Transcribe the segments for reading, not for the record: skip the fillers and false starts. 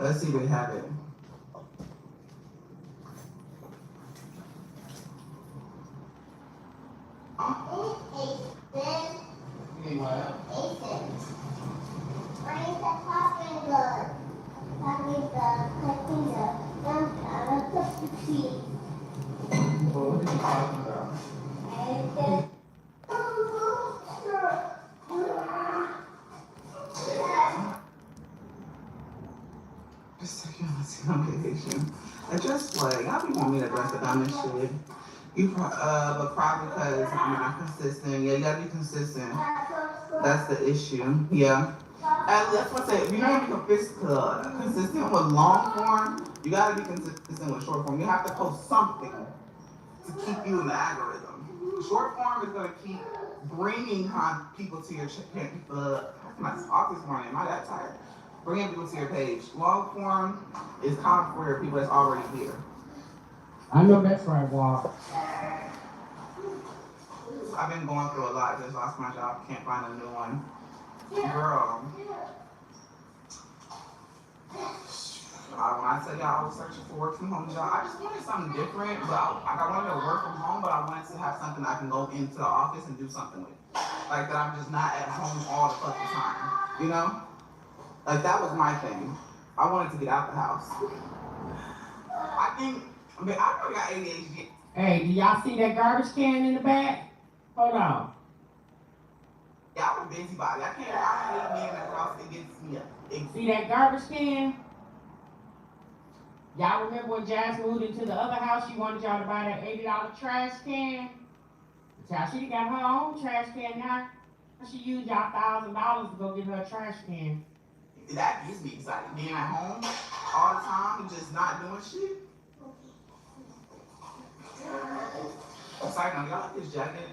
Let's see if they have it. Just taking on vacation. Address what? Y'all be wanting me to dress it down this shit. But probably because I'm not consistent. Yeah, you gotta be consistent. That's the issue. Yeah. And that's what I say. If you're not gonna be consistent with long form, you gotta be consistent with short form. You have to post something to keep you in the algorithm. Short form is gonna keep bringing people to your channel. How can I talk this morning? Am I that tired? Bringing people to your page. Long form is kind of for people that's already here. I know that's right, Walt. I've been going through a lot. Just lost my job. Can't find a new one. Girl. When I tell y'all I was searching for work from home job, I just wanted something different. But I wanted to work from home, but I wanted to have something I can go into the office and do something with. Like that I'm just not at home all the fucking time. You know? Like that was my thing. I wanted to get out the house. I probably got ADHD. Hey, do y'all see that garbage can in the back? Hold on. Yeah, I'm a busybody. I hate being in the house. It gets me up. See that garbage can? Y'all remember when Jazz moved into the other house, she wanted y'all to buy that $80 trash can? Child, she got her own trash can now. She used y'all $1,000 to go get her a trash can. That gets me excited. Being at home all the time and just not doing shit. I'm sorry, now, y'all like this jacket?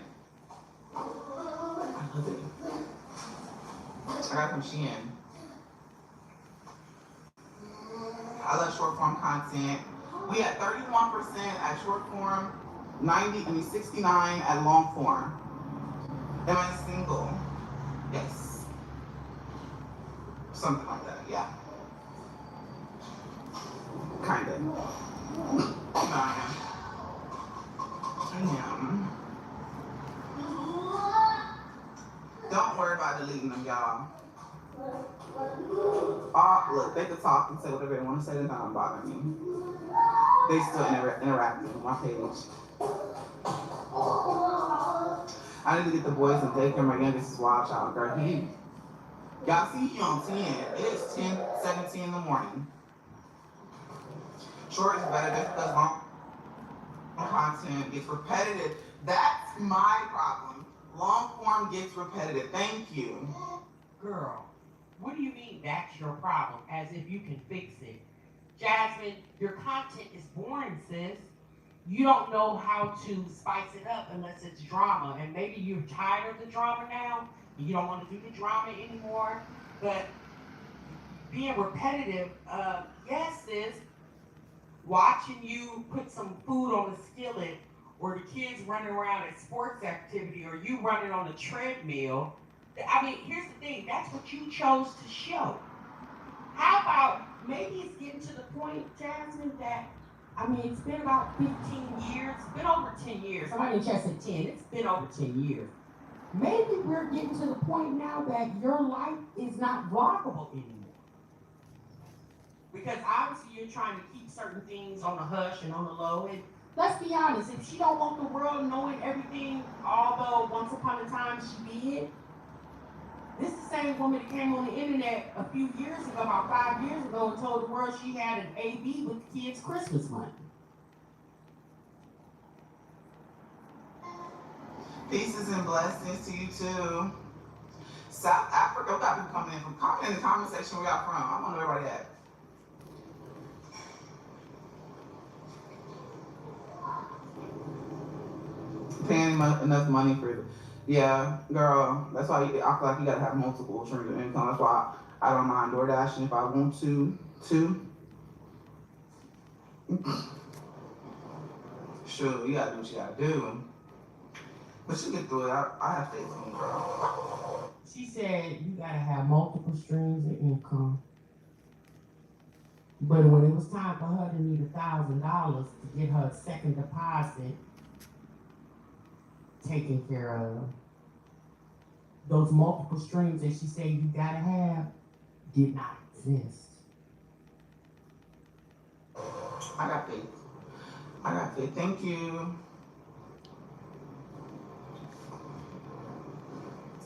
I love it. I got from Shein. I love short form content. We at 31% at short form, 69 at long form. Am I single? Yes. Something like that, yeah. Kinda. No, I am. Don't worry about deleting them, y'all. Look, they can talk and say whatever they want to say. They're not bothering me. They still interacting with my page. I need to get the boys in daycare. My youngest is wild child, girl. Y'all see he on 10. It is 10:17 in the morning. Short is better just because long content gets repetitive. That's my problem. Long form gets repetitive. Thank you. Girl, what do you mean that's your problem? As if you can fix it. Jasmine, your content is boring, sis. You don't know how to spice it up unless it's drama. And maybe you're tired of the drama now. You don't want to do the drama anymore. But being repetitive, yes, sis. Watching you put some food on the skillet, or the kids running around at sports activity, or you running on a treadmill. I mean, here's the thing, that's what you chose to show. How about, maybe it's getting to the point, Jasmine, that, I mean, it's been about 15 years, it's been over 10 years. I'm not even just at 10, it's been over 10 years. Maybe we're getting to the point now that your life is not vloggable anymore. Because obviously you're trying to keep certain things on the hush and on the low. And let's be honest, if she don't want the world knowing everything, although once upon a time she did, this is the same woman that came on the internet a few years ago, about 5 years ago, and told the world she had an AB with the kids' Christmas money. Pieces and blessings to you too. South Africa, we got people coming in from comment in the comment section where y'all from. I want to know where everybody at. Paying enough money for it. Yeah, girl, that's why I feel like you gotta have multiple streams of income. That's why I don't mind door dashing if I want to. Sure, you gotta do what you gotta do. But you get through it. I have faith in you, girl. She said you gotta have multiple streams of income. But when it was time for her to need $1,000 to get her second deposit taken care of, those multiple streams that she said you gotta have did not exist. I got faith. I got faith. Thank you.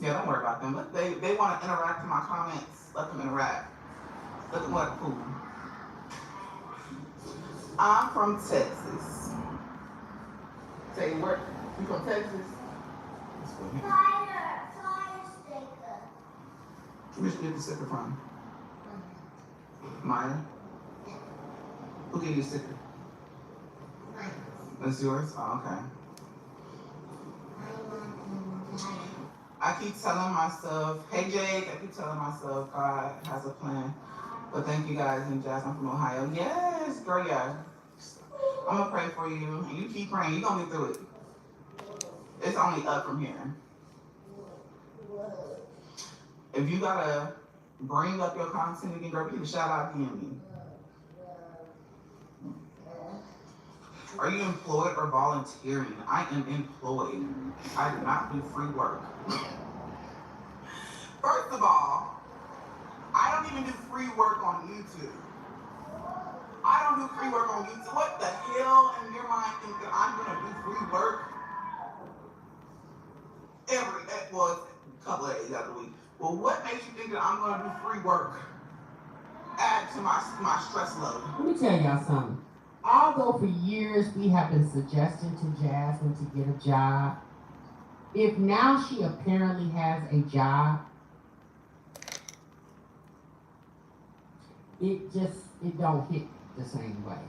Yeah, don't worry about them. Look, they want to interact in my comments. Let them interact. Let them look cool. I'm from Texas. Say where? You from Texas? Fire sticker. Where'd you get the sticker from? Maya? Who gave you the sticker? That's yours? Oh, okay. I keep telling myself, hey Jake, I keep telling myself God has a plan. But thank you guys, and Jasmine from Ohio. Yes, girl, yeah. I'm gonna pray for you, and you keep praying. You're gonna get through it. It's only up from here. If you gotta bring up your content again, girl, please shout out DM me. Are you employed or volunteering? I am employed. I do not do free work. First of all, I don't even do free work on YouTube. I don't do free work on YouTube. What the hell in your mind think that I'm gonna do free work a couple of days out of the week? Well, what makes you think that I'm gonna do free work? Add to my stress load. Let me tell y'all something. Although for years we have been suggesting to Jasmine to get a job, if now she apparently has a job, it don't hit the same way.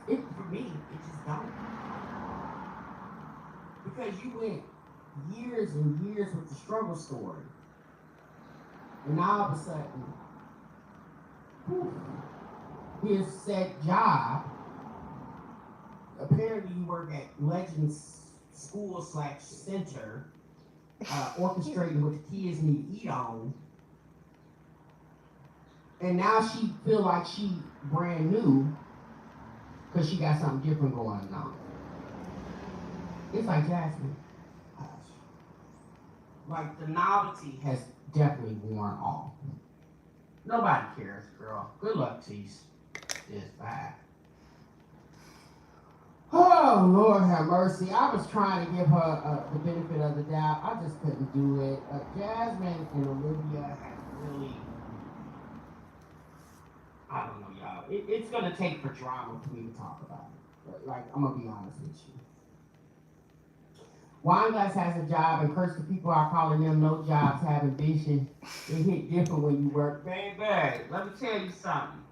For me, it just don't. Because you went years and years with the struggle story. And now all of a sudden, whew, his said job, apparently you work at Legends School / Center, orchestrating what the kids need to eat on. And now she feel like she brand new because she got something different going on. It's like Jasmine. Like the novelty has definitely worn off. Nobody cares, girl. Good luck to you. It's bad. Oh, Lord have mercy. I was trying to give her the benefit of the doubt. I just couldn't do it. Jasmine and Olivia have really, I don't know, y'all. It's going to take for drama for me to talk about it. But, like, I'm going to be honest with you. Wineglass has a job, and curse the people are calling them no jobs having vision. It hit different when you work. Baby, let me tell you something.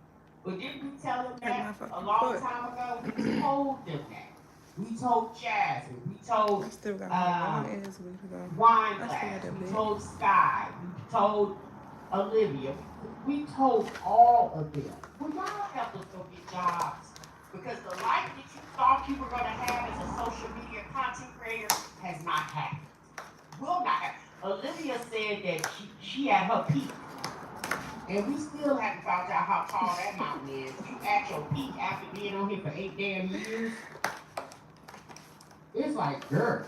But didn't we tell them that a long time ago? We told them that. We told Jasmine. We told Wineglass. We told Sky. We told Olivia. We told all of them. Well, y'all help us go get jobs. Because the life that you thought you were going to have as a social media content creator has not happened. Will not happen. Olivia said that she had her peak. And we still haven't found out how tall that mountain is. You at your peak after being on here for 8 damn years. It's like, girl.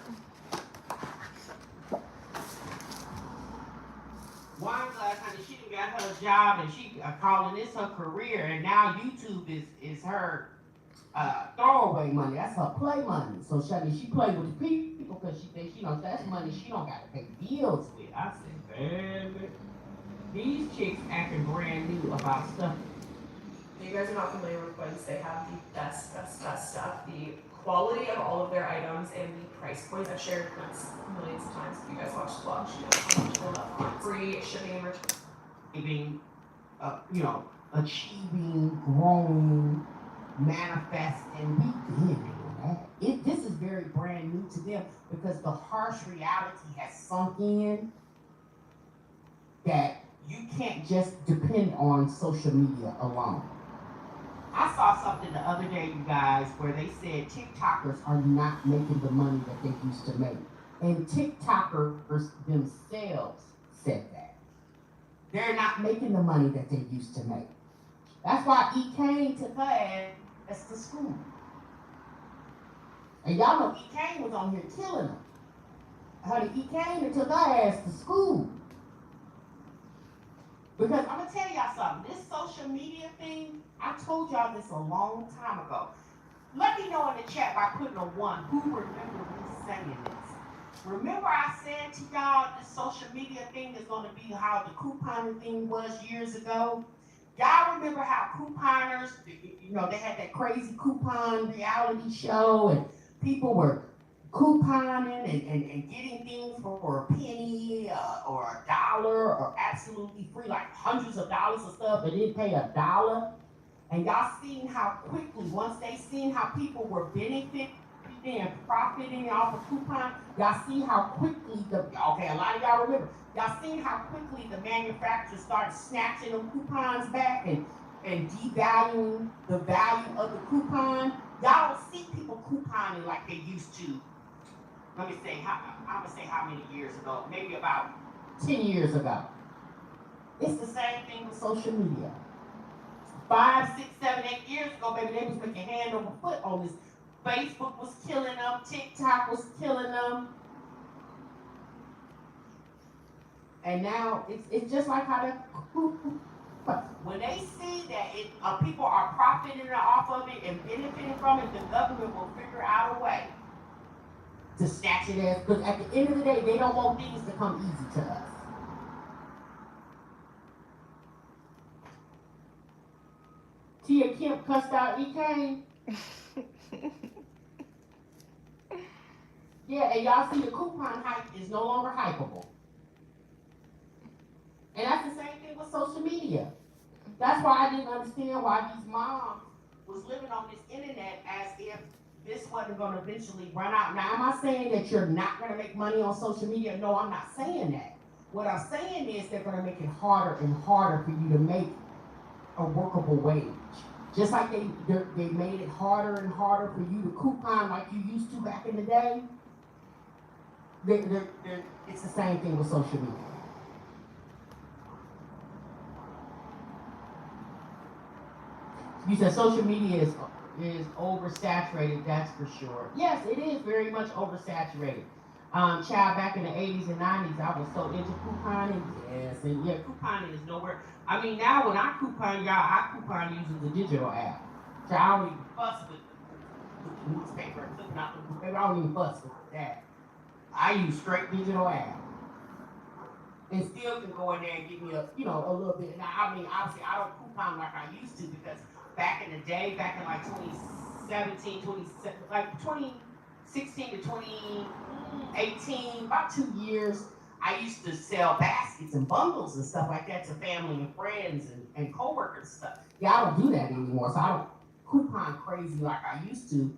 Wineglass, honey, she done got her job and she calling this her career. And now YouTube is her throwaway money. That's her play money. So she play with the people because she thinks, that's money she don't got to pay bills with. I said, baby. These chicks acting brand new about stuff. If you guys are not familiar with Wins, they have the best stuff. The quality of all of their items and the price points. I've shared this millions of times. If you guys watch the vlog, you know how much I love free shipping and return. Achieving, growing, manifesting. We did that. This is very brand new to them because the harsh reality has sunk in that you can't just depend on social media alone. I saw something the other day, you guys, where they said TikTokers are not making the money that they used to make. And TikTokers themselves said that. They're not making the money that they used to make. That's why E. Kane took her ass to school. And y'all know E. Kane was on here killing them. Honey, E. Kane took her ass to school. Because I'm gonna tell y'all something, this social media thing, I told y'all this a long time ago. Let me know in the chat by putting a 1 who remember me saying this. Remember I said to y'all this social media thing is gonna be how the couponing thing was years ago? Y'all remember how couponers, you know, they had that crazy coupon reality show and people were couponing and getting things for a penny or $1 or absolutely free, like hundreds of dollars of stuff that didn't pay $1. And y'all seen how quickly, once they seen how people were benefiting and profiting off of coupon, y'all see how quickly a lot of y'all remember, y'all seen how quickly the manufacturers started snatching them coupons back and devaluing the value of the coupon. Y'all don't see people couponing like they used to. Let me say, I'm gonna say how many years ago? Maybe about 10 years ago. It's the same thing with social media. 5, 6, 7, 8 years ago, baby, they was making hand over foot on this. Facebook was killing them, TikTok was killing them. And now it's just like how when they see that people are profiting off of it and benefiting from it, the government will figure out a way to snatch it as, because at the end of the day, they don't want things to come easy to us. Tia Kemp cussed out E. Kane. Yeah, and y'all see the coupon hype is no longer hypeable. And that's the same thing with social media. That's why I didn't understand why these moms was living on this internet as if this wasn't going to eventually run out. Now, am I saying that you're not going to make money on social media? No, I'm not saying that. What I'm saying is they're going to make it harder and harder for you to make a workable wage. Just like they made it harder and harder for you to coupon like you used to back in the day. It's the same thing with social media. You said social media is oversaturated, that's for sure. Yes, it is very much oversaturated. Child, back in the 80s and 90s, I was so into couponing. Yes, and yeah, couponing is nowhere. I mean, now when I coupon, y'all, I coupon using the digital app. So I don't even fuss with the newspaper and flipping out the newspaper. I don't even fuss with that. I use straight digital app. And still can go in there and give me a little bit. Now, I mean, obviously, I don't coupon like I used to because back in the day, back in like 2016 to 2018, about 2 years, I used to sell baskets and bundles and stuff like that to family and friends and coworkers and stuff. Yeah, I don't do that anymore, so I don't coupon crazy like I used to.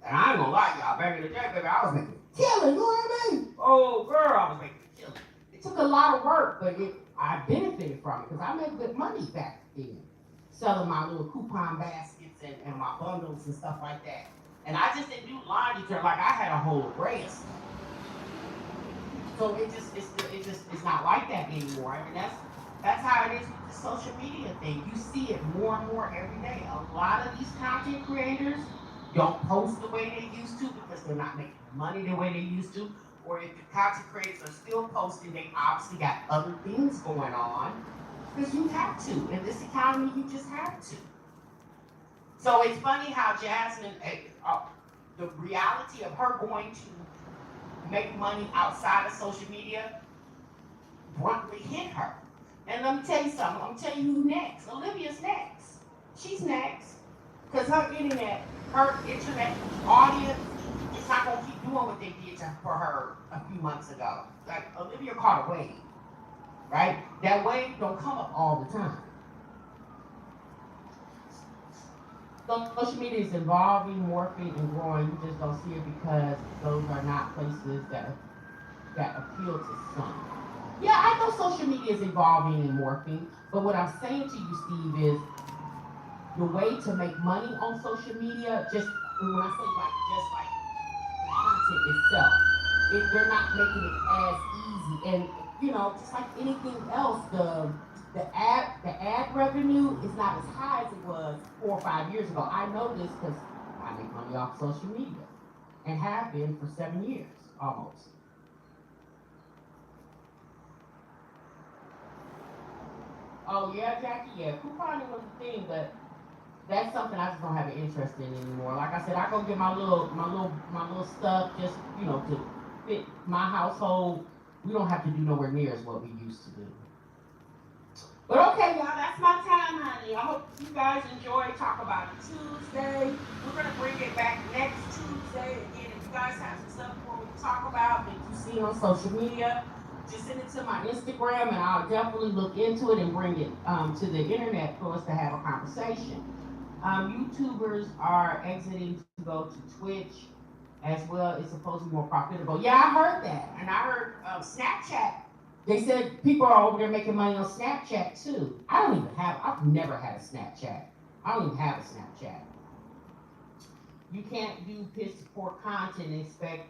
And I ain't gonna lie, y'all, back in the day, baby, I was making a killing, you know what I mean? Oh, girl, I was making a killing. It took a lot of work, but I benefited from it because I made good money back then, selling my little coupon baskets and my bundles and stuff like that. And I just didn't do laundry detergent, like I had a whole array of stuff. So it's not like that anymore. I mean, that's how it is with the social media thing. You see it more and more every day. A lot of these content creators don't post the way they used to because they're not making money the way they used to. Or if the content creators are still posting, they obviously got other things going on. Because you have to. In this economy, you just have to. So it's funny how Jasmine, the reality of her going to make money outside of social media bluntly hit her. And let me tell you something. I'm tell you who next. Olivia's next. She's next. Because her internet audience is not going to keep doing what they did for her a few months ago. Like, Olivia caught a wave, right? That wave don't come up all the time. Social media is evolving, morphing, and growing. You just don't see it because those are not places that appeal to some. Yeah, I know social media is evolving and morphing, but what I'm saying to you, Steve, is the way to make money on social media, just when I say just like the content itself, they're not making it as easy. And you know, just like anything else, the ad revenue is not as high as it was 4 or 5 years ago. I know this because I make money off social media and have been for 7 years almost. Oh yeah, Jackie, yeah, couponing was a thing, but that's something I just don't have an interest in anymore. Like I said, I go get my little stuff just, you know, to fit my household. We don't have to do nowhere near as what we used to do. But okay, y'all, that's my time, honey. I hope you guys enjoy Talk About It Tuesday. We're gonna bring it back next Tuesday. Again, if you guys have some stuff you want me to talk about that you see on social media, just send it to my Instagram and I'll definitely look into it and bring it to the internet for us to have a conversation. YouTubers are exiting to go to Twitch as well. It's supposed to be more profitable. Yeah, I heard that. And I heard Snapchat. They said people are over there making money on Snapchat too. I've never had a Snapchat. I don't even have a Snapchat. You can't do piss poor content and expect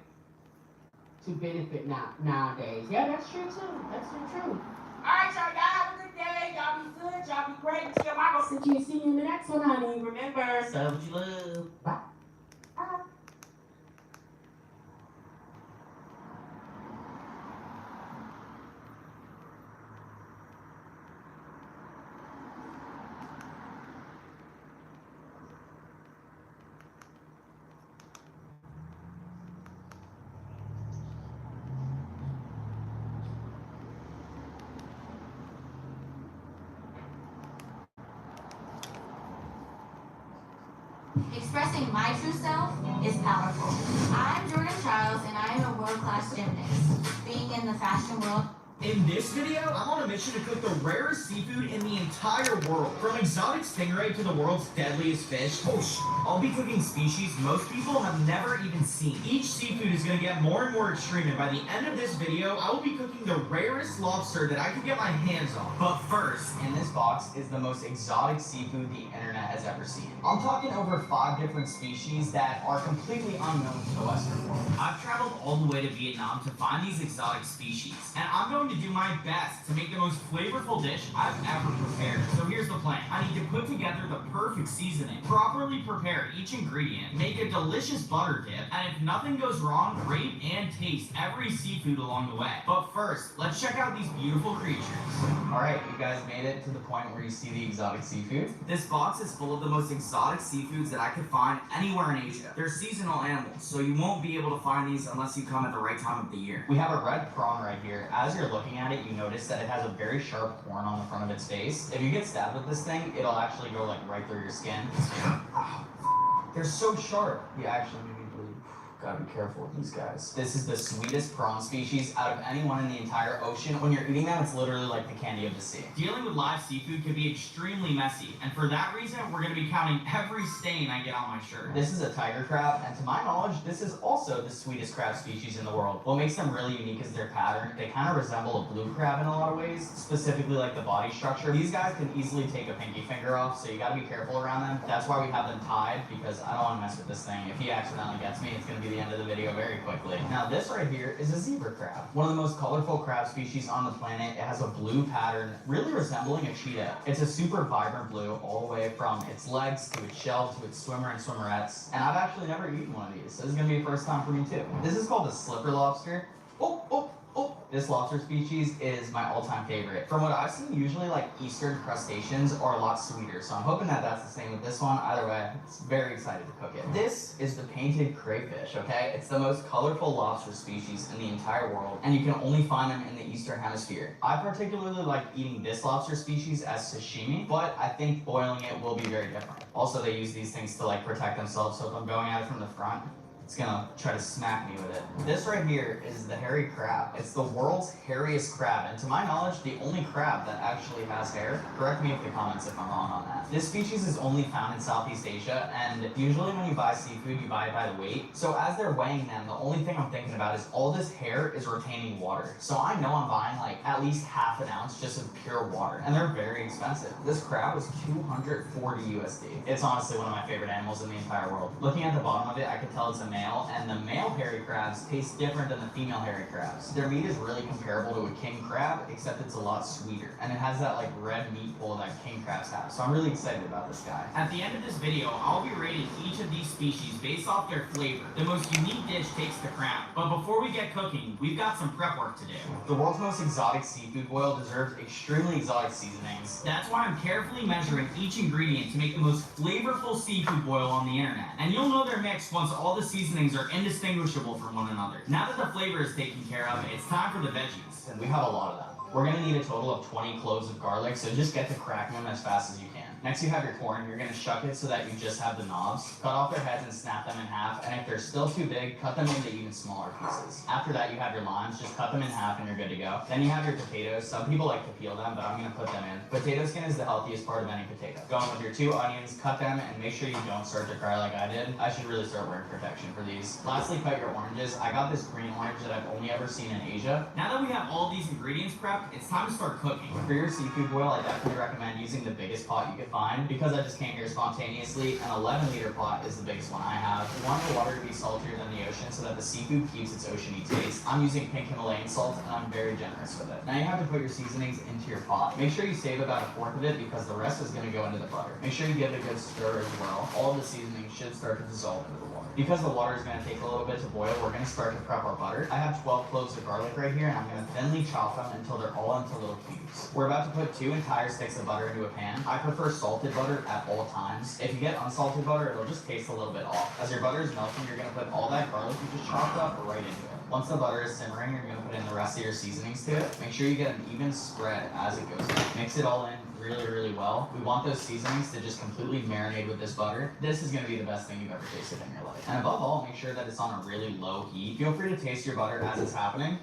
to benefit nowadays. Yeah, that's true too. That's true. All right, y'all have a good day. Y'all be good. Y'all be great. Until I go see you in the next one, honey. Remember, so what you love. Bye. Bye. Expressing my true self is powerful. I'm Jordan Charles and I am a world-class gymnast. Being in the fashion world. In this video, I'm on a mission to cook the rarest seafood in the entire world. From exotic stingray to the world's deadliest fish, I'll be cooking species most people have never even seen. Each seafood is going to get more and more extreme, and by the end of this video, I will be cooking the rarest lobster that I could get my hands on. But first, in this box is the most exotic seafood the internet has ever seen. I'm talking over 5 different species that are completely unknown to the Western world. I've traveled all the way to Vietnam to find these exotic species, and I'm going to do my best to make the most flavorful dish I've ever prepared. So here's the plan. I need to put together the perfect seasoning, properly prepare each ingredient, make a delicious butter dip, and if nothing goes wrong, rate and taste every seafood along the way. But first, let's check out these beautiful creatures. Alright, you guys made it to the point where you see the exotic seafood. This box is full of the most exotic seafoods that I could find anywhere in Asia. They're seasonal animals, so you won't be able to find these unless you come at the right time of the year. We have a red prawn right here. As you're looking at it, you notice that it has a very sharp horn on the front of its face. If you get stabbed with this thing, it'll actually go like right through your skin. They're so sharp. You actually made me bleed. Gotta be careful with these guys. This is the sweetest prawn species out of anyone in the entire ocean. When you're eating them, it's literally like the candy of the sea. Dealing with live seafood can be extremely messy, and for that reason, we're gonna be counting every stain I get on my shirt. This is a tiger crab, and to my knowledge, this is also the sweetest crab species in the world. What makes them really unique is their pattern. They kind of resemble a blue crab in a lot of ways, specifically like the body structure. These guys can easily take a pinky finger off, so you gotta be careful around them. That's why we have them tied, because I don't wanna mess with this thing. If he accidentally gets me, it's gonna be the end of the video very quickly. Now this right here is a zebra crab. One of the most colorful crab species on the planet. It has a blue pattern, really resembling a cheetah. It's a super vibrant blue all the way from its legs to its shell to its swimmer and swimmerettes. And I've actually never eaten one of these, so this is gonna be a first time for me too. This is called the slipper lobster. This lobster species is my all-time favorite. From what I've seen, usually like eastern crustaceans are a lot sweeter, so I'm hoping that that's the same with this one. Either way, I'm very excited to cook it. This is the painted crayfish, okay? It's the most colorful lobster species in the entire world, and you can only find them in the eastern hemisphere. I particularly like eating this lobster species as sashimi, but I think boiling it will be very different. Also, they use these things to like protect themselves, so if I'm going at it from the front, it's gonna try to smack me with it. This right here is the hairy crab. It's the world's hairiest crab, and to my knowledge, the only crab that actually has hair. Correct me in the comments if I'm wrong on that. This species is only found in Southeast Asia, and usually when you buy seafood, you buy it by the weight. So as they're weighing them, the only thing I'm thinking about is all this hair is retaining water. So I know I'm buying like at least half an ounce just of pure water, and they're very expensive. This crab was 240 USD. It's honestly one of my favorite animals in the entire world. Looking at the bottom of it, I could tell it's a male male, and the male hairy crabs taste different than the female hairy crabs. Their meat is really comparable to a king crab, except it's a lot sweeter, and it has that like red meat pull that king crabs have. So I'm really excited about this guy. At the end of this video, I'll be rating each of these species based off their flavor. The most unique dish takes the crown. But before we get cooking, we've got some prep work to do. The world's most exotic seafood boil deserves extremely exotic seasonings. That's why I'm carefully measuring each ingredient to make the most flavorful seafood boil on the internet. And you'll know they're mixed once all the seasonings are indistinguishable from one another. Now that the flavor is taken care of, it's time for the veggies. And we have a lot of them. We're gonna need a total of 20 cloves of garlic, so just get to cracking them as fast as you can. Next you have your corn. You're gonna shuck it so that you just have the knobs. Cut off their heads and snap them in half, and if they're still too big, cut them into even smaller pieces. After that, you have your limes. Just cut them in half and you're good to go. Then you have your potatoes. Some people like to peel them, but I'm gonna put them in. Potato skin is the healthiest part of any potato. Go in with your 2 onions, cut them, and make sure you don't start to cry like I did. I should really start wearing protection for these. Lastly, cut your oranges. I got this green orange that I've only ever seen in Asia. Now that we have all these ingredients prepped, it's time to start cooking. For your seafood boil, I definitely recommend using the biggest pot you can find because I just can't here spontaneously. An 11-liter pot is the biggest one I have. You want the water to be saltier than the ocean so that the seafood keeps its oceany taste. I'm using pink Himalayan salt and I'm very generous with it. Now you have to put your seasonings into your pot. Make sure you save about 1/4 of it because the rest is going to go into the butter. Make sure you give it a good stir as well. All of the seasonings should start to dissolve into the water. Because the water is going to take a little bit to boil, we're going to start to prep our butter. I have 12 cloves of garlic right here and I'm going to thinly chop them until they're all into little cubes. We're about to put 2 entire sticks of butter into a pan. I prefer salted butter at all times. If you get unsalted butter, it'll just taste a little bit off. As your butter is melting, you're going to put all that garlic you just chopped up right into it. Once the butter is simmering, you're going to put in the rest of your seasonings to it. Make sure you get an even spread as it goes in. Mix it all in really well. We want those seasonings to just completely marinate with this butter. This is going to be the best thing you've ever tasted in your life. And above all, make sure that it's on a really low heat. Feel free to taste your butter as it's happening.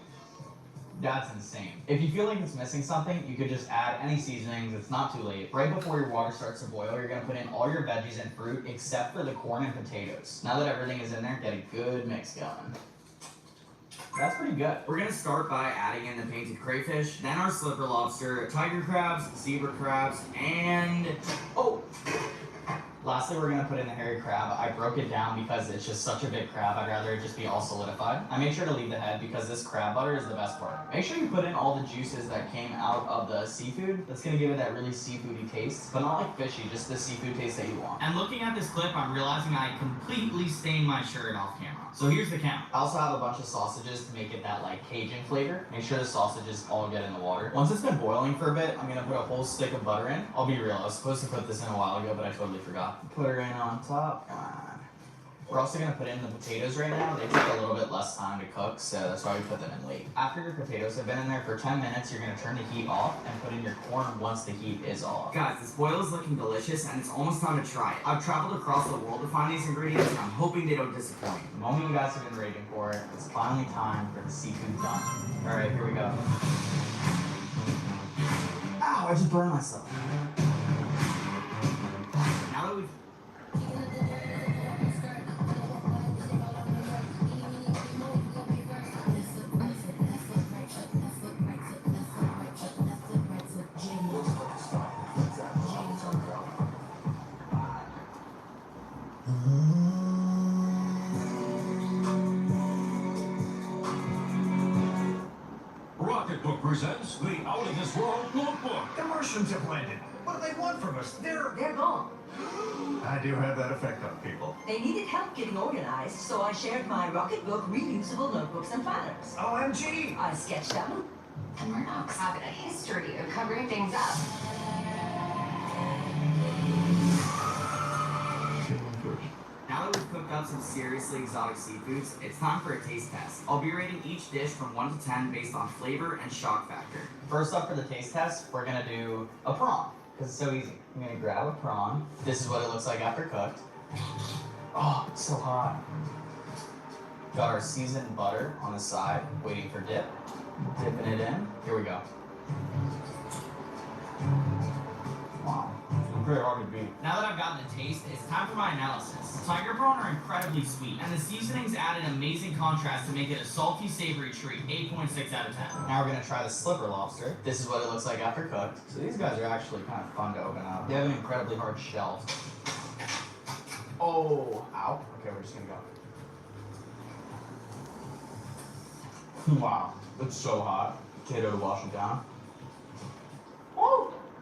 That's insane. If you feel like it's missing something, you could just add any seasonings. It's not too late. Right before your water starts to boil, you're going to put in all your veggies and fruit except for the corn and potatoes. Now that everything is in there, get a good mix going. That's pretty good. We're gonna start by adding in the painted crayfish, then our slipper lobster, tiger crabs, zebra crabs, and lastly, we're gonna put in the hairy crab. I broke it down because it's just such a big crab. I'd rather it just be all solidified. I make sure to leave the head because this crab butter is the best part. Make sure you put in all the juices that came out of the seafood. That's gonna give it that really seafoody taste, but not like fishy, just the seafood taste that you want. And looking at this clip, I'm realizing I completely stained my shirt off camera. So here's the count. I also have a bunch of sausages to make it that like Cajun flavor. Make sure the sausages all get in the water. Once it's been boiling for a bit, I'm gonna put a whole stick of butter in. I'll be real, I was supposed to put this in a while ago, but I totally forgot. Put her in on top. Come on. We're also gonna put in the potatoes right now. They take a little bit less time to cook, so that's why we put them in late. After your potatoes have been in there for 10 minutes, you're gonna turn the heat off and put in your corn once the heat is off. Guys, this boil is looking delicious and it's almost time to try it. I've traveled across the world to find these ingredients and I'm hoping they don't disappoint. The moment you guys have been waiting for it, it's finally time for the seafood done. All right, here we go. Ow, I just burned myself. Now that we've Rocketbook presents the Out of This World Notebook. The Martians have landed. What do they want from us? They're gone. I do have that effect on people. They needed help getting organized, so I shared my Rocketbook reusable notebooks and planners. OMG! I sketched them. The Murdochs have a history of covering things up. Now that we've cooked up some seriously exotic seafoods, it's time for a taste test. I'll be rating each dish from 1 to 10 based on flavor and shock factor. First up for the taste test, we're gonna do a prawn, because it's so easy. I'm gonna grab a prawn. This is what it looks like after cooked. Oh, it's so hot. Got our seasoned butter on the side, waiting for dip. Dipping it in. Here we go. Wow. Very hard to beat. Now that I've gotten the taste, it's time for my analysis. Tiger prawn are incredibly sweet, and the seasonings add an amazing contrast to make it a salty, savory treat. 8.6 out of 10. Now we're gonna try the slipper lobster. This is what it looks like after cooked. So these guys are actually kind of fun to open up. They have an incredibly hard shell. Oh, ow. Okay, we're just gonna go. Wow, it's so hot. Potato to wash it down.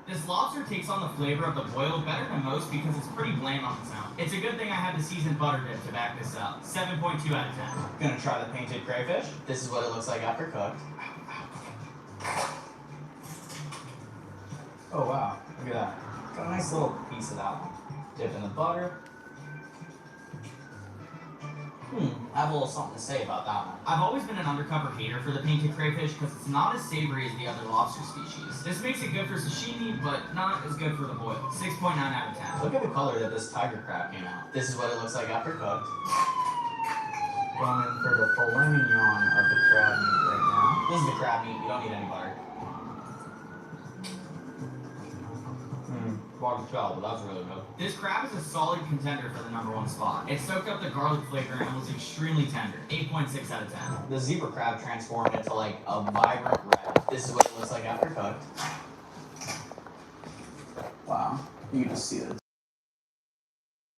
This lobster takes on the flavor of the boil better than most because it's pretty bland on its own. It's a good thing I had the seasoned butter dip to back this up. 7.2 out of 10. Gonna try the painted crayfish. This is what it looks like after cooked. Oh wow, look at that. Got a nice little piece of that one. Dip in the butter. I have a little something to say about that one. I've always been an undercover hater for the painted crayfish because it's not as savory as the other lobster species. This makes it good for sashimi, but not as good for the boil. 6.9 out of 10. Look at the color that this tiger crab came out. This is what it looks like after cooked. Going in for the filet mignon of the crab meat right now. This is the crab meat, you don't need any butter. Hard to tell, but that's really good. This crab is a solid contender for the #1 spot. It soaked up the garlic flavor and was extremely tender. 8.6 out of 10. The zebra crab transformed into like a vibrant red. This is what it looks like after cooked. Wow, you can just see it.